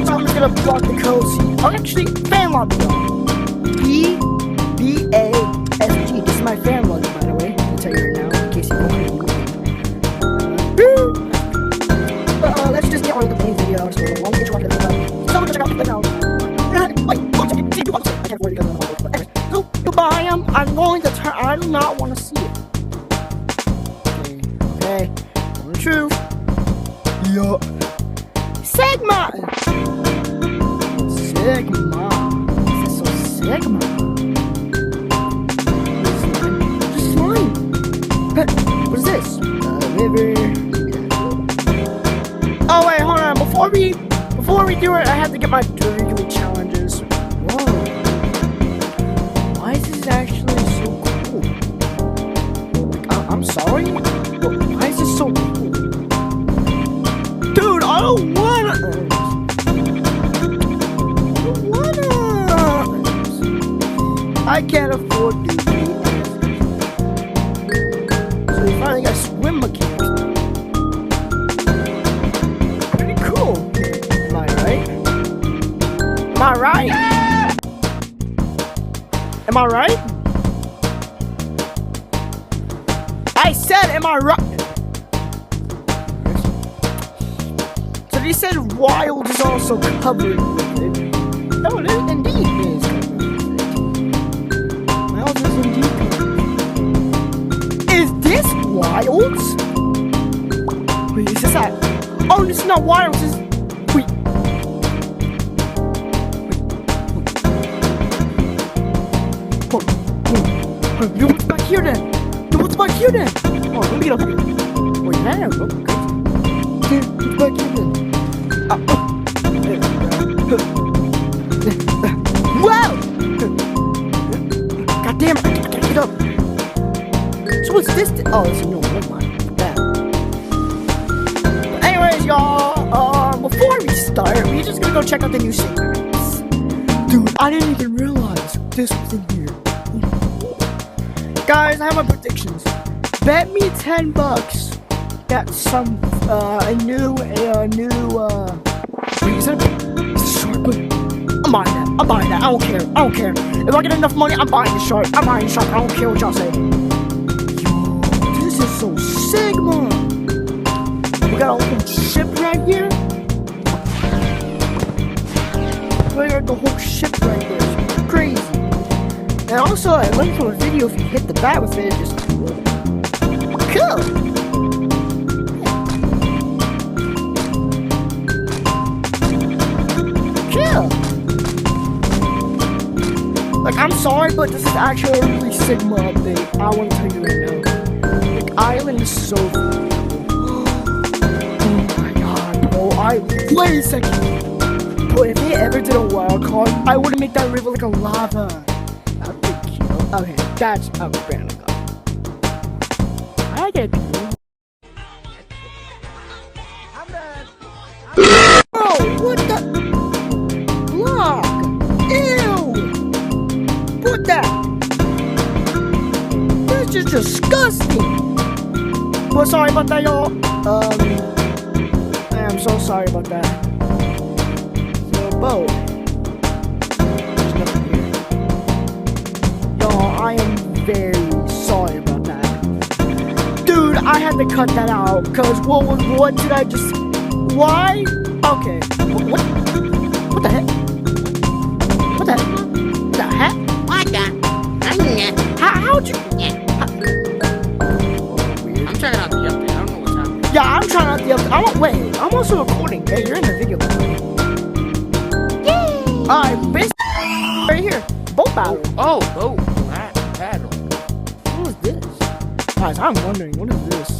I'm just gonna block the code. Oh, actually, fan lobby. BASG. This is my fan lobby, by the way. I'll tell you right now, in case you don't know. Let's just get on with the main video. So long as you want to get someone check out the now. Wait, 1 second. See, I can't afford it because I'm not. But anyway, so goodbye. I'm going to turn. I do not want to see it. Okay. True. Yup. Sigma! Sigma. This is so Sigma. Just slime. What is this? River. Oh wait, hold on. Before we do it, I have to get my dirty challenges. Whoa. Why is this actually so cool? Like, I'm sorry? Why is this so cool? Dude, I don't wanna. I can't afford to be. So we finally got swim mechanics now. Pretty cool. Am I right? Am I right? Am I right? I said, am I right? So they said wild is also covered with it. Oh, it is indeed is covered with it. Wild is indeed covered. Is this wilds? Wait, is this that? Oh, this is not wilds. This is... Wait. Dude, what's back here then? Dude, what's back here then? Oh, let me get up here. Wait, man, look. Dude, what's back here then? Wow! God damn it, I can't get up. So what's this? Oh, it's a no, never mind. That. But anyways, y'all, before we start, we're just gonna go check out the new secrets. Dude, I didn't even realize this was in here. Guys, I have my predictions. Bet me $10 that some a new wait, is it a short? But I'm buying that. I don't care. If I get enough money, I'm buying the shark. I don't care what y'all say. Yo, this is so Sigma. We got a whole ship right here. We got the whole ship right there. It's crazy. And also, I learned from a video, if you hit the bat with it, just cool. Like, I'm sorry, but this is actually a really Sigma update. I want to tell you right now. Like, Island is so cool. Oh my god, bro. Wait a second. Bro, if they ever did a wild card, I would make that river like a lava. That would be cute. Okay, that's a brand of god. I get it. Bro, what the? Block. Ew. What that? That's just disgusting. Well, sorry about that, y'all. I am so sorry about that. So, boat. There's nothing here. Y'all, I am very sorry about that. Dude, I had to cut that out, cause what did I just? Why? Okay. What the heck? What the heck? The heck? How'd you? I'm trying out the update. I don't know what's happening. Yeah, I'm trying out the update. Wait, I'm also recording. Hey, you're in the video. Yay! Alright, basically, right here. Boat battle. Oh, paddle. What is this? Guys, I'm wondering, what is this?